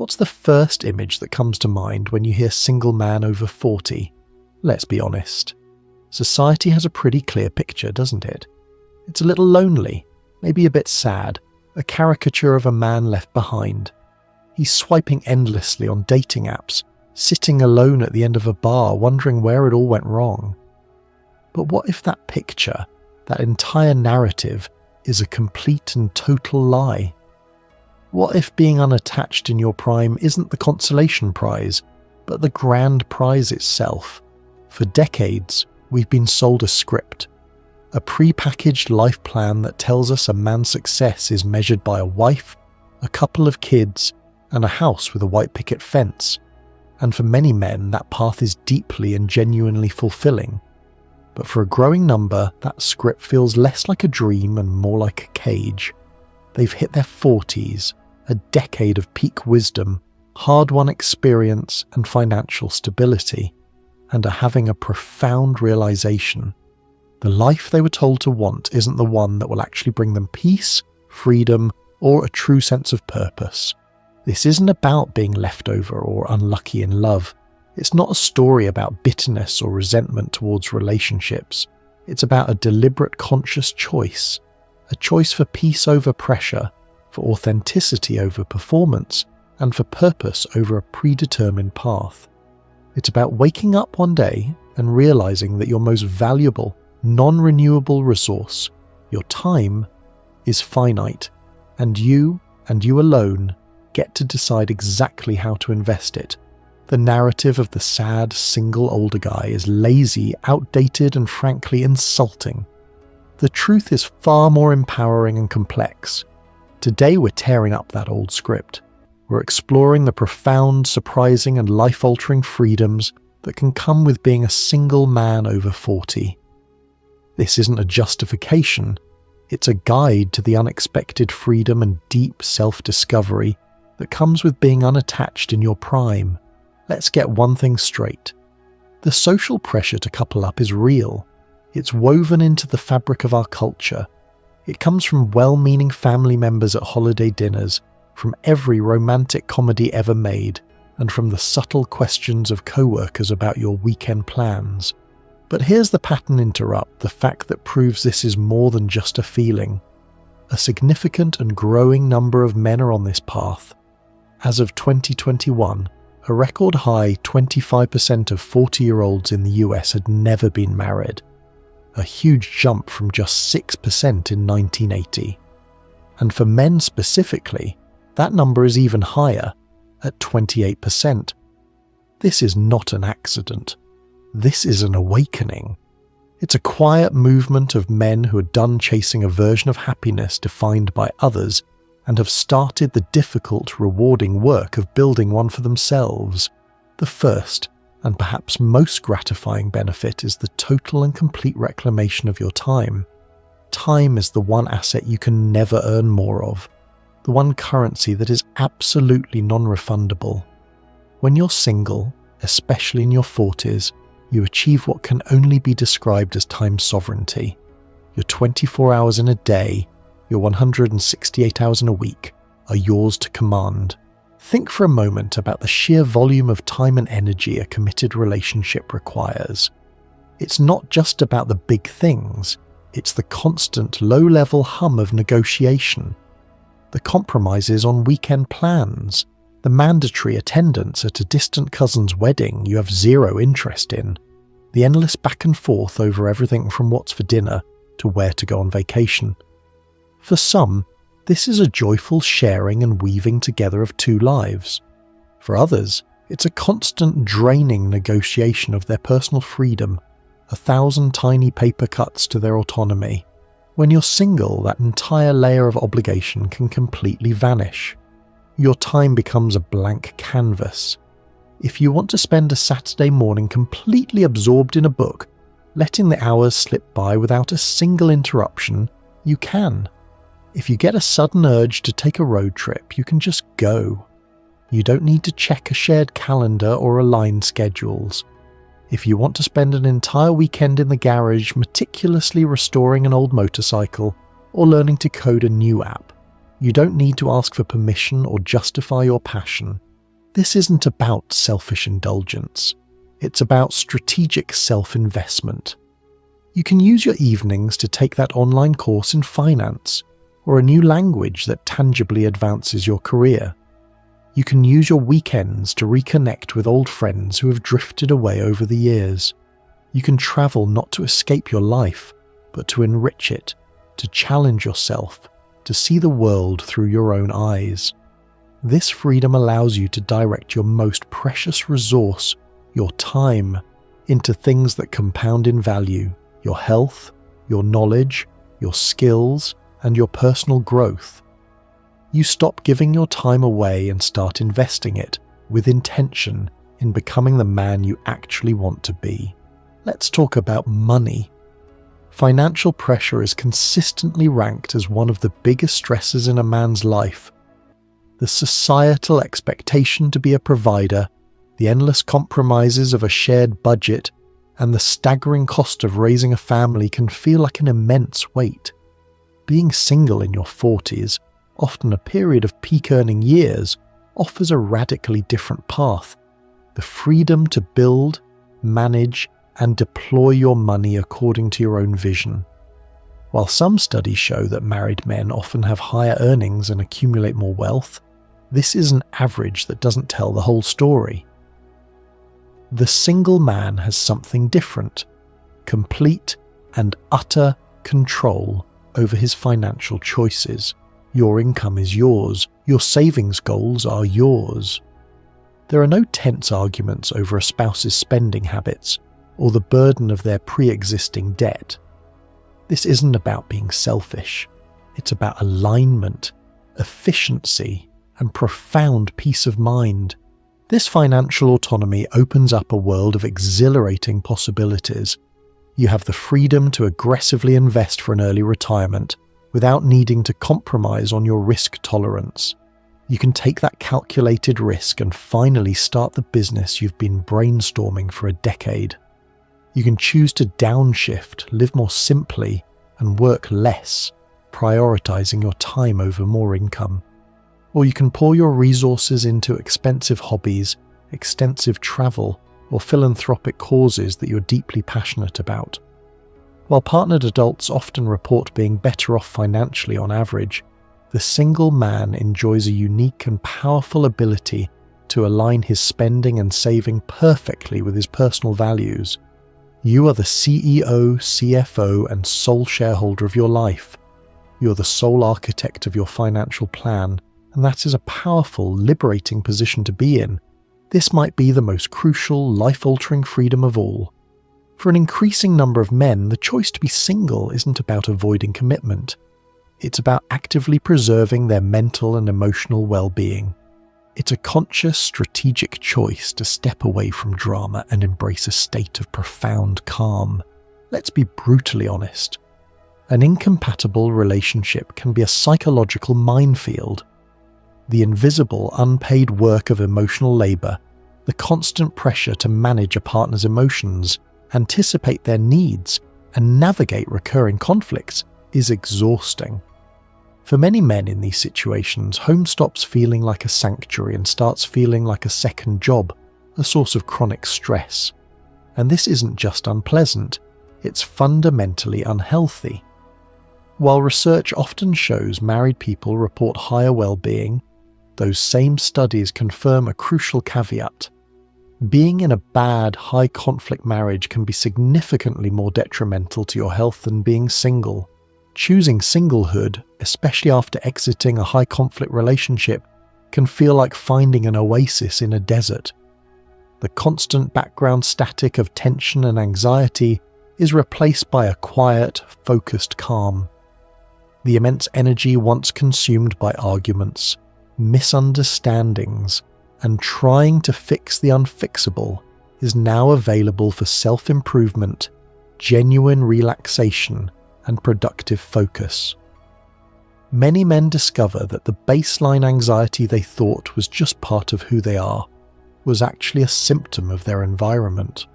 What's the first image that comes to mind when you hear single man over 40? Let's be honest. Society has a pretty clear picture, doesn't it? It's a little lonely, maybe a bit sad, a caricature of a man left behind. He's swiping endlessly on dating apps, sitting alone at the end of a bar, wondering where it all went wrong. But what if that picture, that entire narrative, is a complete and total lie? What if being unattached in your prime isn't the consolation prize, but the grand prize itself? For decades, we've been sold a script, a pre-packaged life plan that tells us a man's success is measured by a wife, a couple of kids, and a house with a white picket fence. And for many men, that path is deeply and genuinely fulfilling. But for a growing number, that script feels less like a dream and more like a cage. They've hit their 40s, a decade of peak wisdom, hard-won experience and financial stability, and are having a profound realization. The life they were told to want isn't the one that will actually bring them peace, freedom, or a true sense of purpose. This isn't about being leftover or unlucky in love. It's not a story about bitterness or resentment towards relationships. It's about a deliberate, conscious choice. A choice for peace over pressure, for authenticity over performance, and for purpose over a predetermined path. It's about waking up one day and realizing that your most valuable, non-renewable resource, your time, is finite, and you alone get to decide exactly how to invest it. The narrative of the sad, single older guy is lazy, outdated, and frankly insulting. The truth is far more empowering and complex. Today we're tearing up that old script. We're exploring the profound, surprising, and life-altering freedoms that can come with being a single man over 40. This isn't a justification. It's a guide to the unexpected freedom and deep self-discovery that comes with being unattached in your prime. Let's get one thing straight. The social pressure to couple up is real. It's woven into the fabric of our culture. It comes from well-meaning family members at holiday dinners, from every romantic comedy ever made, and from the subtle questions of co-workers about your weekend plans. But here's the pattern interrupt, the fact that proves this is more than just a feeling. A significant and growing number of men are on this path. As of 2021, a record high 25% of 40-year-olds in the US had never been married, a huge jump from just 6% in 1980. And for men specifically, that number is even higher, at 28%. This is not an accident. This is an awakening. It's a quiet movement of men who are done chasing a version of happiness defined by others and have started the difficult, rewarding work of building one for themselves. The first, and perhaps most gratifying benefit, is the total and complete reclamation of your time. Time is the one asset you can never earn more of, the one currency that is absolutely non-refundable. When you're single, especially in your 40s, you achieve what can only be described as time sovereignty. Your 24 hours in a day, your 168 hours in a week, are yours to command. Think for a moment about the sheer volume of time and energy a committed relationship requires. It's not just about the big things, it's the constant low-level hum of negotiation, the compromises on weekend plans, the mandatory attendance at a distant cousin's wedding you have zero interest in, the endless back and forth over everything from what's for dinner to where to go on vacation. For some, this is a joyful sharing and weaving together of two lives. For others, it's a constant draining negotiation of their personal freedom, 1,000 tiny paper cuts to their autonomy. When you're single, that entire layer of obligation can completely vanish. Your time becomes a blank canvas. If you want to spend a Saturday morning completely absorbed in a book, letting the hours slip by without a single interruption, you can. If you get a sudden urge to take a road trip, you can just go. You don't need to check a shared calendar or align schedules. If you want to spend an entire weekend in the garage meticulously restoring an old motorcycle or learning to code a new app, you don't need to ask for permission or justify your passion. This isn't about selfish indulgence. It's about strategic self-investment. You can use your evenings to take that online course in finance or a new language that tangibly advances your career. You can use your weekends to reconnect with old friends who have drifted away over the years. You can travel not to escape your life, but to enrich it, to challenge yourself, to see the world through your own eyes. This freedom allows you to direct your most precious resource, your time, into things that compound in value: your health, your knowledge, your skills, and your personal growth. You stop giving your time away and start investing it with intention in becoming the man you actually want to be. Let's talk about money. Financial pressure is consistently ranked as one of the biggest stresses in a man's life. The societal expectation to be a provider, the endless compromises of a shared budget, and the staggering cost of raising a family can feel like an immense weight. Being single in your 40s, often a period of peak earning years, offers a radically different path: the freedom to build, manage, and deploy your money according to your own vision. While some studies show that married men often have higher earnings and accumulate more wealth, this is an average that doesn't tell the whole story. The single man has something different: complete and utter control over his financial choices. Your income is yours. Your savings goals are yours. There are no tense arguments over a spouse's spending habits or the burden of their pre-existing debt. This isn't about being selfish. It's about alignment, efficiency, and profound peace of mind. This financial autonomy opens up a world of exhilarating possibilities. You have the freedom to aggressively invest for an early retirement without needing to compromise on your risk tolerance. You can take that calculated risk and finally start the business you've been brainstorming for a decade. You can choose to downshift, live more simply, and work less, prioritizing your time over more income. Or you can pour your resources into expensive hobbies, extensive travel, or philanthropic causes that you're deeply passionate about. While partnered adults often report being better off financially on average, the single man enjoys a unique and powerful ability to align his spending and saving perfectly with his personal values. You are the CEO, CFO, and sole shareholder of your life. You're the sole architect of your financial plan, and that is a powerful, liberating position to be in. This might be the most crucial, life-altering freedom of all. For an increasing number of men, the choice to be single isn't about avoiding commitment. It's about actively preserving their mental and emotional well-being. It's a conscious, strategic choice to step away from drama and embrace a state of profound calm. Let's be brutally honest. An incompatible relationship can be a psychological minefield. The invisible, unpaid work of emotional labor, the constant pressure to manage a partner's emotions, anticipate their needs, and navigate recurring conflicts is exhausting. For many men in these situations, home stops feeling like a sanctuary and starts feeling like a second job, a source of chronic stress. And this isn't just unpleasant, it's fundamentally unhealthy. While research often shows married people report higher well-being, those same studies confirm a crucial caveat. Being in a bad, high-conflict marriage can be significantly more detrimental to your health than being single. Choosing singlehood, especially after exiting a high-conflict relationship, can feel like finding an oasis in a desert. The constant background static of tension and anxiety is replaced by a quiet, focused calm. The immense energy once consumed by arguments, misunderstandings, and trying to fix the unfixable is now available for self-improvement, genuine relaxation, and productive focus. Many men discover that the baseline anxiety they thought was just part of who they are was actually a symptom of their environment.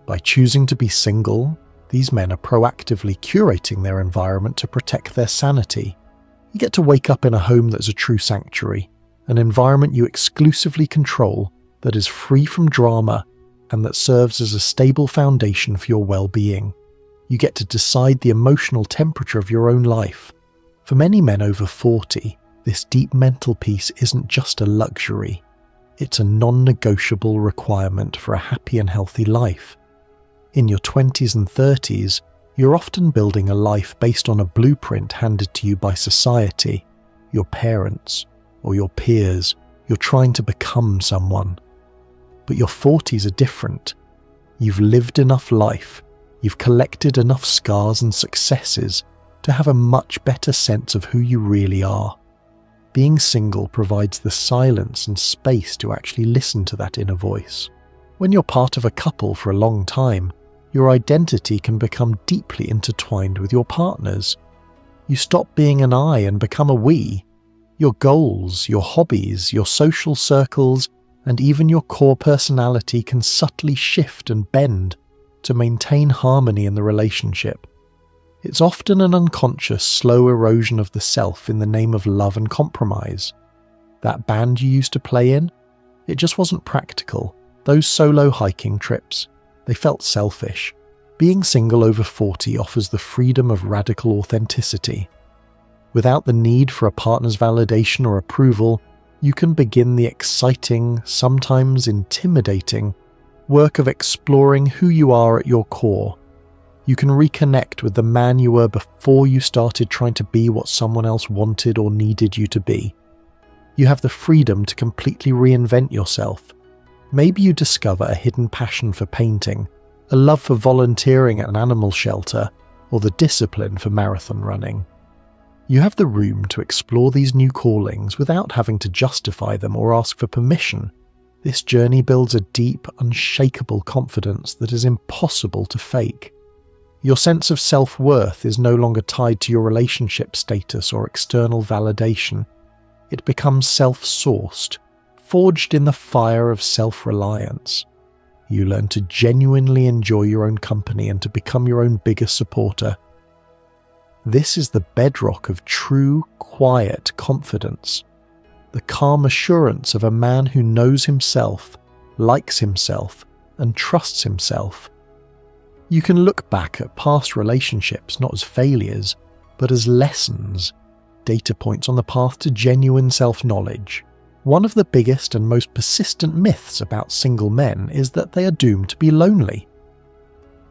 By choosing to be single, these men are proactively curating their environment to protect their sanity. You get to wake up in a home that's a true sanctuary, an environment you exclusively control that is free from drama and that serves as a stable foundation for your well-being. You get to decide the emotional temperature of your own life. For many men over 40, this deep mental peace isn't just a luxury. It's a non-negotiable requirement for a happy and healthy life. In your 20s and 30s, you're often building a life based on a blueprint handed to you by society, your parents, or your peers. You're trying to become someone. But your 40s are different. You've lived enough life, you've collected enough scars and successes to have a much better sense of who you really are. Being single provides the silence and space to actually listen to that inner voice. When you're part of a couple for a long time, your identity can become deeply intertwined with your partner's. You stop being an I and become a we. Your goals, your hobbies, your social circles, and even your core personality can subtly shift and bend to maintain harmony in the relationship. It's often an unconscious, slow erosion of the self in the name of love and compromise. That band you used to play in? It just wasn't practical. Those solo hiking trips, they felt selfish. Being single over 40 offers the freedom of radical authenticity. Without the need for a partner's validation or approval, you can begin the exciting, sometimes intimidating, work of exploring who you are at your core. You can reconnect with the man you were before you started trying to be what someone else wanted or needed you to be. You have the freedom to completely reinvent yourself. Maybe you discover a hidden passion for painting, a love for volunteering at an animal shelter, or the discipline for marathon running. You have the room to explore these new callings without having to justify them or ask for permission. This journey builds a deep, unshakable confidence that is impossible to fake. Your sense of self-worth is no longer tied to your relationship status or external validation. It becomes self-sourced, forged in the fire of self-reliance. You learn to genuinely enjoy your own company and to become your own biggest supporter. This is the bedrock of true, quiet confidence. The calm assurance of a man who knows himself, likes himself, and trusts himself. You can look back at past relationships not as failures, but as lessons, data points on the path to genuine self-knowledge. One of the biggest and most persistent myths about single men is that they are doomed to be lonely.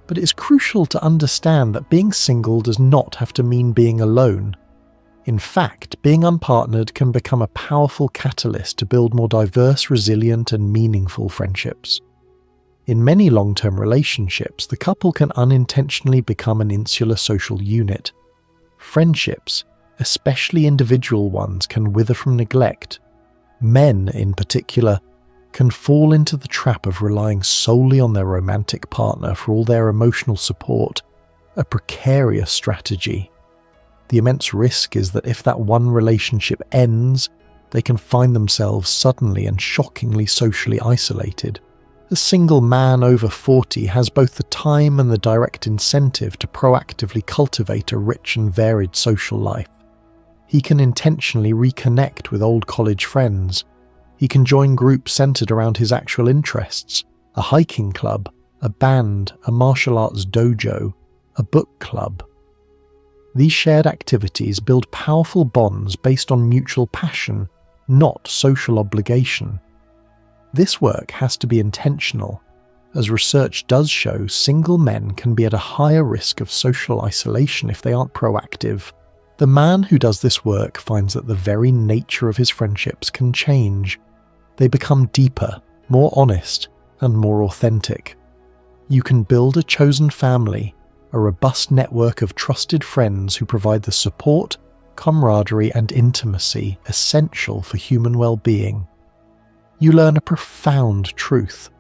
But it's crucial to understand that being single does not have to mean being alone. In fact, being unpartnered can become a powerful catalyst to build more diverse, resilient, and meaningful friendships. In many long-term relationships, the couple can unintentionally become an insular social unit. Friendships, especially individual ones, can wither from neglect. Men, in particular, can fall into the trap of relying solely on their romantic partner for all their emotional support, a precarious strategy. The immense risk is that if that one relationship ends, they can find themselves suddenly and shockingly socially isolated. A single man over 40 has both the time and the direct incentive to proactively cultivate a rich and varied social life. He can intentionally reconnect with old college friends. He can join groups centered around his actual interests, a hiking club, a band, a martial arts dojo, a book club. These shared activities build powerful bonds based on mutual passion, not social obligation. This work has to be intentional. As research does show, single men can be at a higher risk of social isolation if they aren't proactive. The man who does this work finds that the very nature of his friendships can change. They become deeper, more honest, and more authentic. You can build a chosen family, a robust network of trusted friends who provide the support, camaraderie, and intimacy essential for human well-being. You learn a profound truth,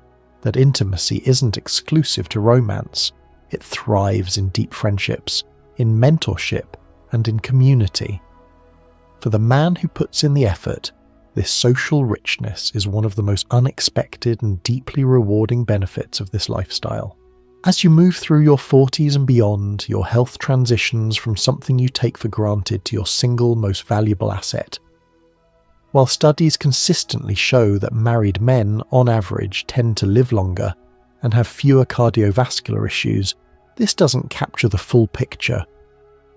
that intimacy isn't exclusive to romance. It thrives in deep friendships, in mentorship, and in community. For the man who puts in the effort, this social richness is one of the most unexpected and deeply rewarding benefits of this lifestyle. As you move through your 40s and beyond, your health transitions from something you take for granted to your single most valuable asset. While studies consistently show that married men, on average, tend to live longer and have fewer cardiovascular issues, this doesn't capture the full picture.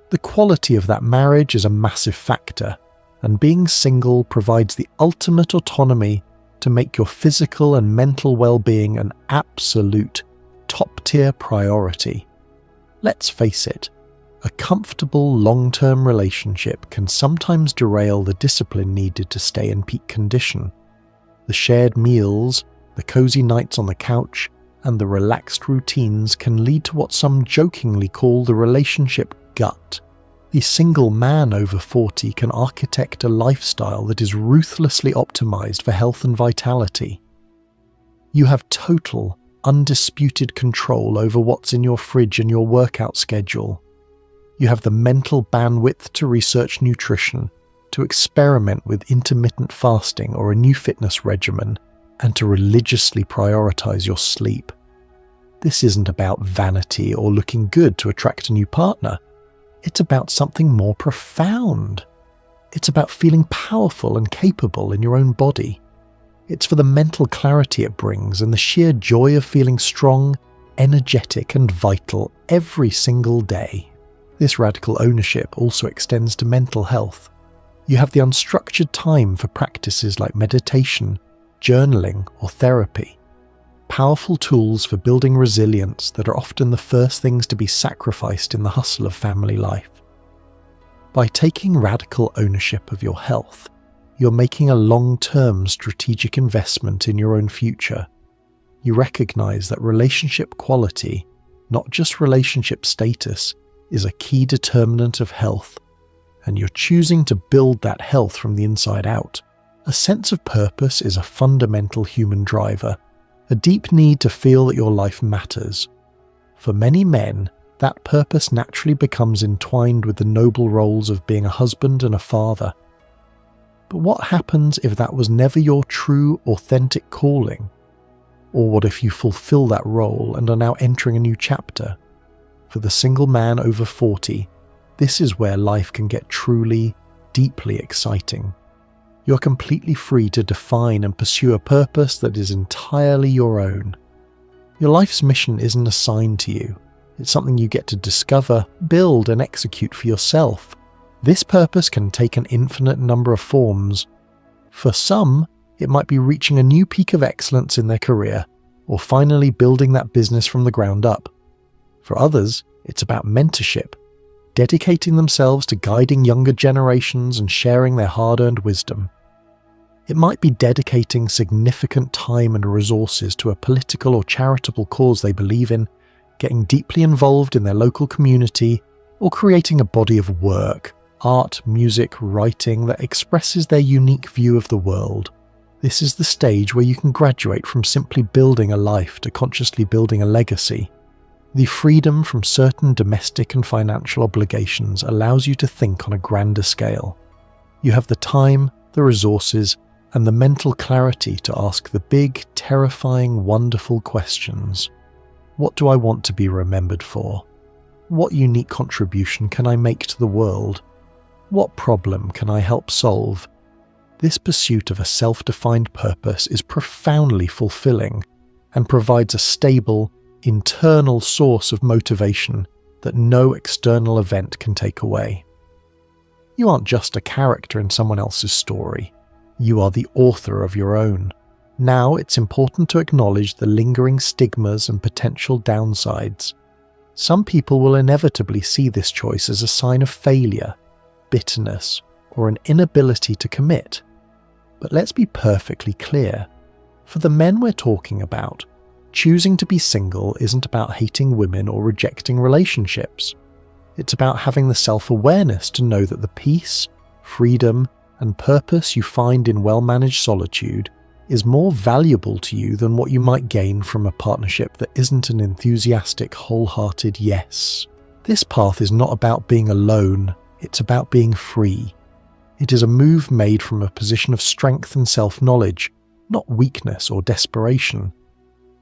The quality of that marriage is a massive factor, and being single provides the ultimate autonomy to make your physical and mental well-being an absolute top-tier priority. Let's face it, a comfortable long-term relationship can sometimes derail the discipline needed to stay in peak condition. The shared meals, the cozy nights on the couch, and the relaxed routines can lead to what some jokingly call the relationship gut. The single man over 40 can architect a lifestyle that is ruthlessly optimized for health and vitality. You have total, undisputed control over what's in your fridge and your workout schedule. You have the mental bandwidth to research nutrition, to experiment with intermittent fasting or a new fitness regimen, and to religiously prioritize your sleep. This isn't about vanity or looking good to attract a new partner. It's about something more profound. It's about feeling powerful and capable in your own body. It's for the mental clarity it brings and the sheer joy of feeling strong, energetic, and vital every single day. This radical ownership also extends to mental health. You have the unstructured time for practices like meditation, journaling, or therapy. Powerful tools for building resilience that are often the first things to be sacrificed in the hustle of family life. By taking radical ownership of your health, you're making a long-term strategic investment in your own future. You recognize that relationship quality, not just relationship status, is a key determinant of health, and you're choosing to build that health from the inside out. A sense of purpose is a fundamental human driver, a deep need to feel that your life matters. For many men, that purpose naturally becomes entwined with the noble roles of being a husband and a father. But what happens if that was never your true, authentic calling? Or what if you fulfill that role and are now entering a new chapter? For the single man over 40, this is where life can get truly, deeply exciting. You're completely free to define and pursue a purpose that is entirely your own. Your life's mission isn't assigned to you. It's something you get to discover, build, and execute for yourself. This purpose can take an infinite number of forms. For some, it might be reaching a new peak of excellence in their career, or finally building that business from the ground up. For others, it's about mentorship, dedicating themselves to guiding younger generations and sharing their hard-earned wisdom. It might be dedicating significant time and resources to a political or charitable cause they believe in, getting deeply involved in their local community, or creating a body of work, art, music, writing that expresses their unique view of the world. This is the stage where you can graduate from simply building a life to consciously building a legacy. The freedom from certain domestic and financial obligations allows you to think on a grander scale. You have the time, the resources, and the mental clarity to ask the big, terrifying, wonderful questions. What do I want to be remembered for? What unique contribution can I make to the world? What problem can I help solve? This pursuit of a self-defined purpose is profoundly fulfilling and provides a stable, internal source of motivation that no external event can take away. You aren't just a character in someone else's story. You are the author of your own. Now it's important to acknowledge the lingering stigmas and potential downsides. Some people will inevitably see this choice as a sign of failure, bitterness, or an inability to commit. But let's be perfectly clear. For the men we're talking about, choosing to be single isn't about hating women or rejecting relationships. It's about having the self-awareness to know that the peace, freedom, and purpose you find in well-managed solitude is more valuable to you than what you might gain from a partnership that isn't an enthusiastic, wholehearted yes. This path is not about being alone, it's about being free. It is a move made from a position of strength and self-knowledge, not weakness or desperation.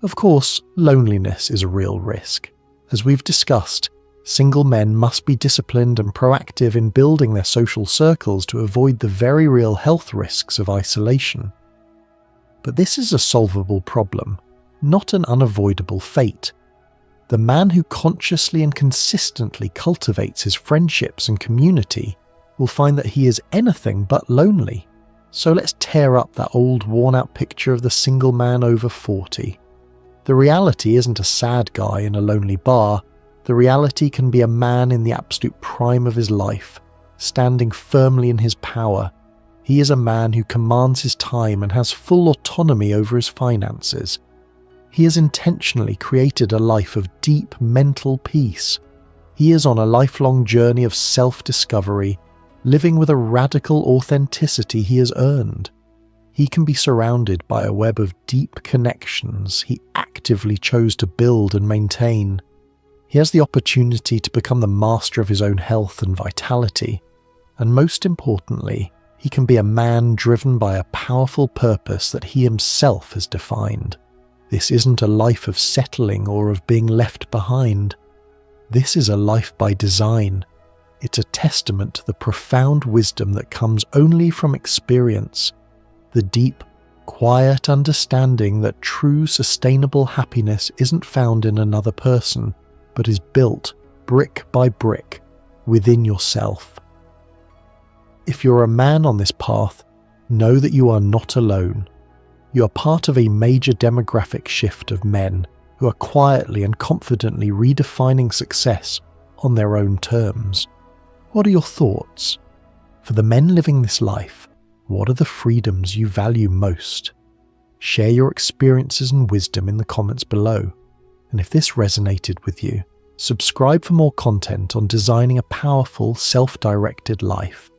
Of course, loneliness is a real risk. As we've discussed, Single men must be disciplined and proactive in building their social circles to avoid the very real health risks of isolation. But this is a solvable problem, not an unavoidable fate. The man who consciously and consistently cultivates his friendships and community will find that he is anything but lonely. So let's tear up that old worn-out picture of the single man over 40. The reality isn't a sad guy in a lonely bar. The reality can be a man in the absolute prime of his life, standing firmly in his power. He is a man who commands his time and has full autonomy over his finances. He has intentionally created a life of deep mental peace. He is on a lifelong journey of self-discovery, living with a radical authenticity he has earned. He can be surrounded by a web of deep connections he actively chose to build and maintain. He has the opportunity to become the master of his own health and vitality, and most importantly, he can be a man driven by a powerful purpose that he himself has defined. This isn't a life of settling or of being left behind. This is a life by design. It's a testament to the profound wisdom that comes only from experience, the deep, quiet understanding that true sustainable happiness isn't found in another person, but is built brick by brick within yourself. If you're a man on this path, know that you are not alone. You are part of a major demographic shift of men who are quietly and confidently redefining success on their own terms. What are your thoughts? For the men living this life, what are the freedoms you value most? Share your experiences and wisdom in the comments below. And if this resonated with you, subscribe for more content on designing a powerful, self-directed life.